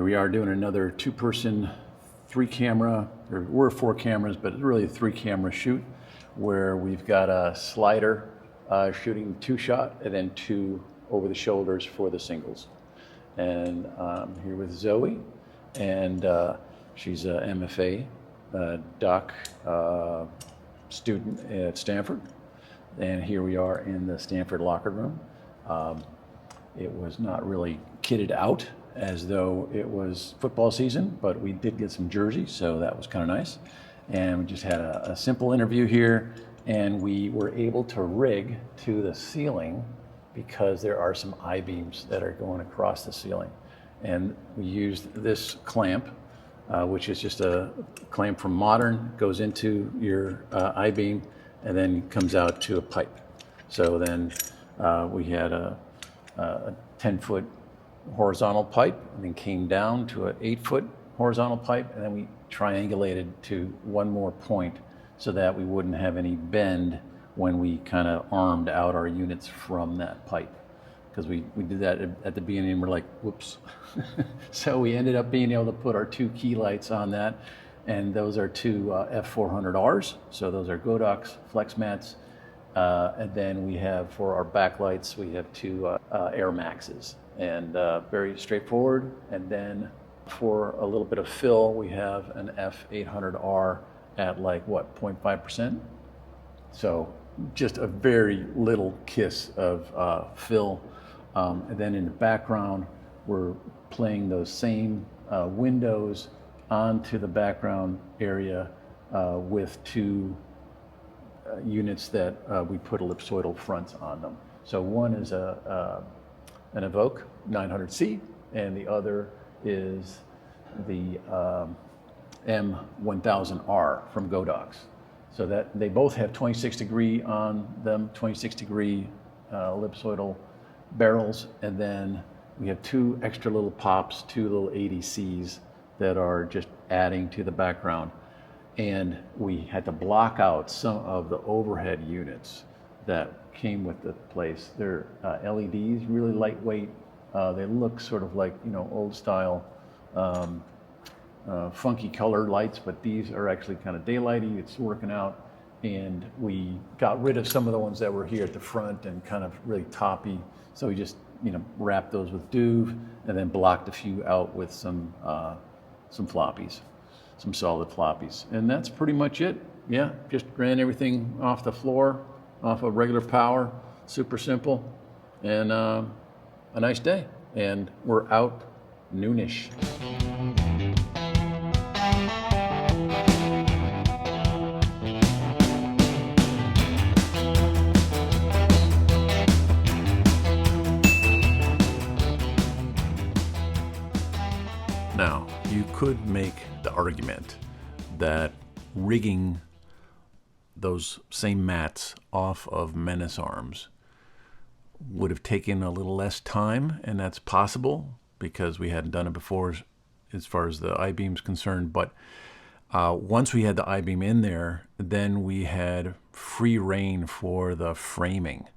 Here we are doing another two-person, three-camera, or we're 4 cameras, but it's really a 3-camera shoot where we've got a slider shooting 2-shot and then 2 over the shoulders for the singles. And I'm here with Zoe, and she's a MFA doc student at Stanford. And here we are in the Stanford locker room. It was not really kitted out as though it was football season, but we did get some jerseys, so that was kind of nice. And we just had a simple interview here, and we were able to rig to the ceiling because there are some I-beams that are going across the ceiling. And we used this clamp, which is just a clamp from Modern, goes into your I-beam and then comes out to a pipe. So then we had a 10-foot horizontal pipe, and then came down to an 8-foot horizontal pipe, and then we triangulated to one more point so that we wouldn't have any bend when we kind of armed out our units from that pipe. Because we did that at the beginning, and we're like, whoops. So we ended up being able to put our 2 key lights on that, and those are 2 F400Rs. So those are Godox flex mats. And then we have, for our backlights, we have 2 Air Maxes, and very straightforward. And then for a little bit of fill, we have an F800R at like, what, 0.5%? So just a very little kiss of fill. And then in the background, we're playing those same windows onto the background area with 2 units that we put ellipsoidal fronts on them. So one is an Evoque 900C, and the other is the M1000R from Godox. So that they both have 26 degree on them, 26 degree ellipsoidal barrels, and then we have 2 extra little pops, 2 little ADCs that are just adding to the background. And we had to block out some of the overhead units that came with the place. They're LEDs, really lightweight. They look sort of like, old style, funky color lights, but these are actually kind of daylighty. It's working out. And we got rid of some of the ones that were here at the front and kind of really toppy. So we just, wrapped those with Duve and then blocked a few out with some floppies. Some solid floppies, and that's pretty much it. Yeah, just ran everything off the floor, off of regular power, super simple, and a nice day. And we're out noonish. Now, you could make the argument that rigging those same mats off of menace arms would have taken a little less time, and that's possible because we hadn't done it before as far as the I-beam's concerned. But once we had the I-beam in there, then we had free reign for the framing,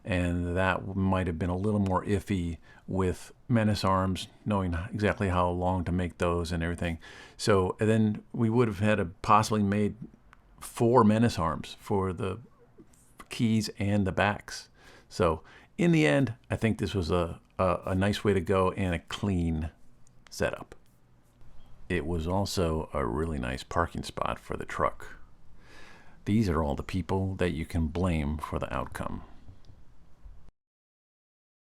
and that might have been a little more iffy with menace arms, knowing exactly how long to make those and everything. So and then we would have had to possibly made 4 menace arms for the keys and the backs. So in the end, I think this was a nice way to go and a clean setup. It was also a really nice parking spot for the truck. These are all the people that you can blame for the outcome.